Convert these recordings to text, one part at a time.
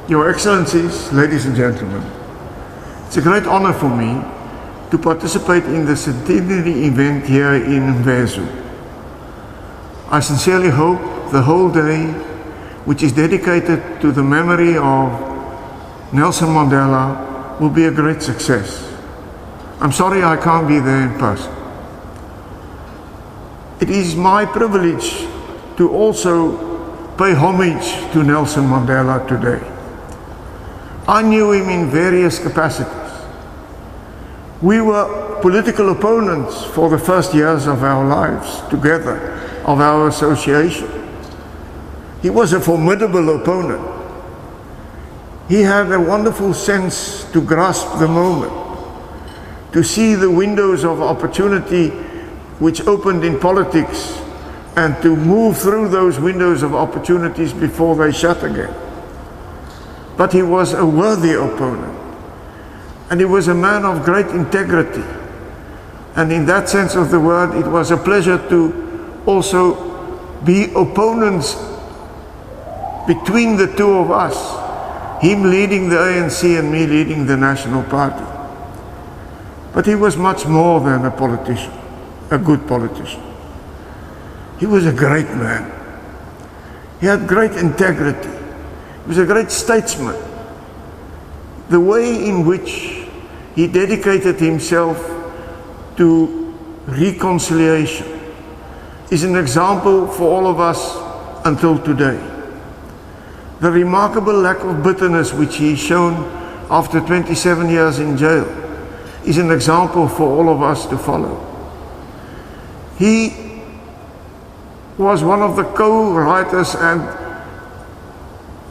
Your Excellencies, ladies and gentlemen, it's a great honor for me to participate in the centenary event here in Mvezo. I sincerely hope the whole day, which is dedicated to the memory of Nelson Mandela, will be a great success. I'm sorry I can't be there in person. It is my privilege to also pay homage to Nelson Mandela today. I knew him in various capacities. We were political opponents for the first years of our lives together, of our association. He was a formidable opponent. He had a wonderful sense to grasp the moment, to see the windows of opportunity which opened in politics and to move through those windows of opportunities before they shut again. But he was a worthy opponent, and he was a man of great integrity. And in that sense of the word, it was a pleasure to also be opponents between the two of us, him leading the ANC and me leading the National Party. But he was much more than a politician, a good politician. He was a great man. He had great integrity. He was a great statesman. The way in which he dedicated himself to reconciliation is an example for all of us until today. The remarkable lack of bitterness which he shown after 27 years in jail is an example for all of us to follow. He was one of the co-writers and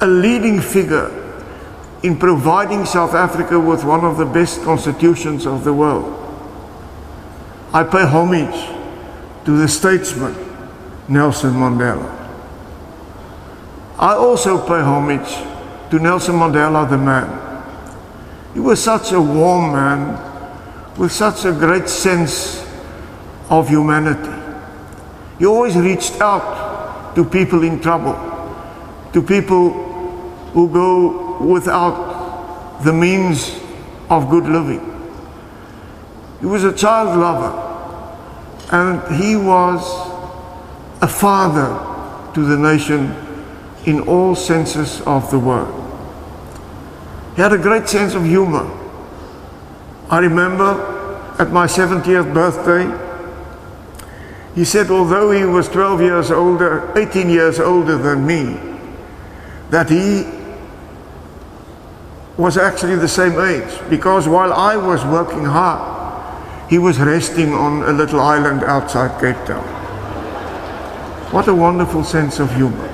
a leading figure in providing South Africa with one of the best constitutions of the world. I pay homage to the statesman, Nelson Mandela. I also pay homage to Nelson Mandela, the man. He was such a warm man with such a great sense of humanity. He always reached out to people in trouble, to people who go without the means of good living. He was a child lover, and he was a father to the nation in all senses of the word. He had a great sense of humor. I remember at my 70th birthday, he said although he was 18 years older than me, that he was actually the same age, because while I was working hard, he was resting on a little island outside Cape Town. What a wonderful sense of humor.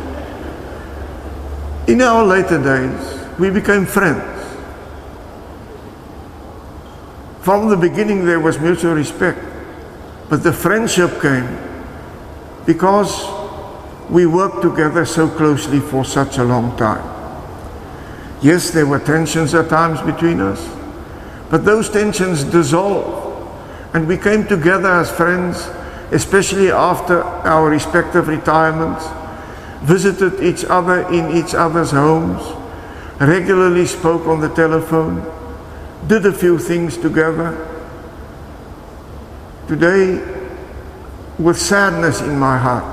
In our later days, we became friends. From the beginning there was mutual respect, but the friendship came because we worked together so closely for such a long time. Yes, there were tensions at times between us, but those tensions dissolved, and we came together as friends, especially after our respective retirements, visited each other in each other's homes, regularly spoke on the telephone, did a few things together. Today, with sadness in my heart,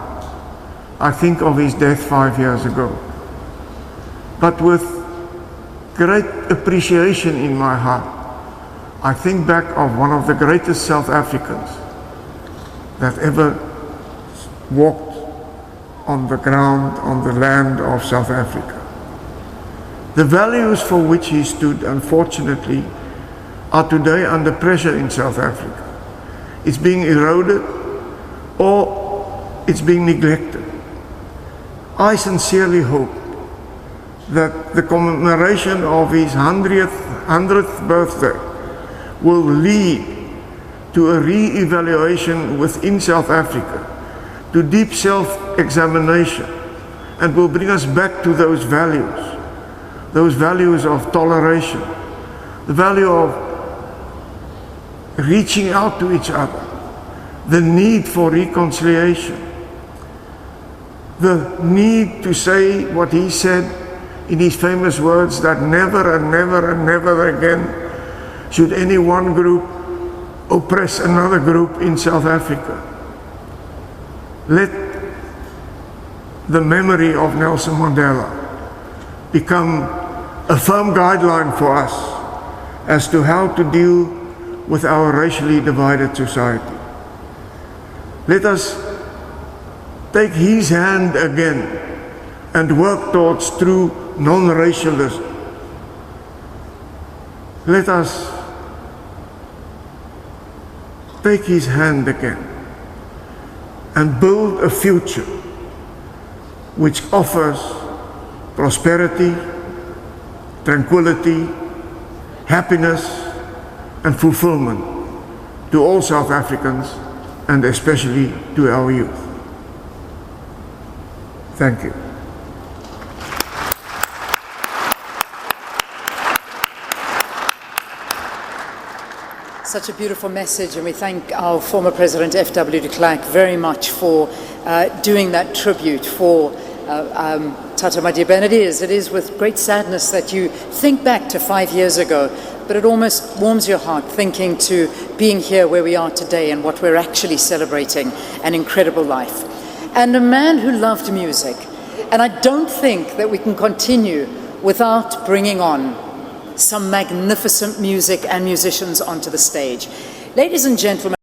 I think of his death 5 years ago, but with great appreciation in my heart, I think back of one of the greatest South Africans that ever walked on the ground, on the land of South Africa. The values for which he stood, unfortunately, are today under pressure in South Africa. It's being eroded or it's being neglected. I sincerely hope that the commemoration of his 100th birthday will lead to a re-evaluation within South Africa, to deep self-examination, and will bring us back to those values of toleration, the value of reaching out to each other, the need for reconciliation, the need to say what he said, in his famous words that never and never and never again should any one group oppress another group in South Africa. Let the memory of Nelson Mandela become a firm guideline for us as to how to deal with our racially divided society. Let us take his hand again and work towards true non-racialism. Let us take his hand again and build a future which offers prosperity, tranquility, happiness and fulfillment to all South Africans and especially to our youth. Thank you. Such a beautiful message, and we thank our former President F.W. de Klerk very much for doing that tribute for Tata Nelson. And it is with great sadness that you think back to 5 years ago, but it almost warms your heart thinking to being here where we are today and what we're actually celebrating, an incredible life. And a man who loved music. And I don't think that we can continue without bringing on some magnificent music and musicians onto the stage. Ladies and gentlemen,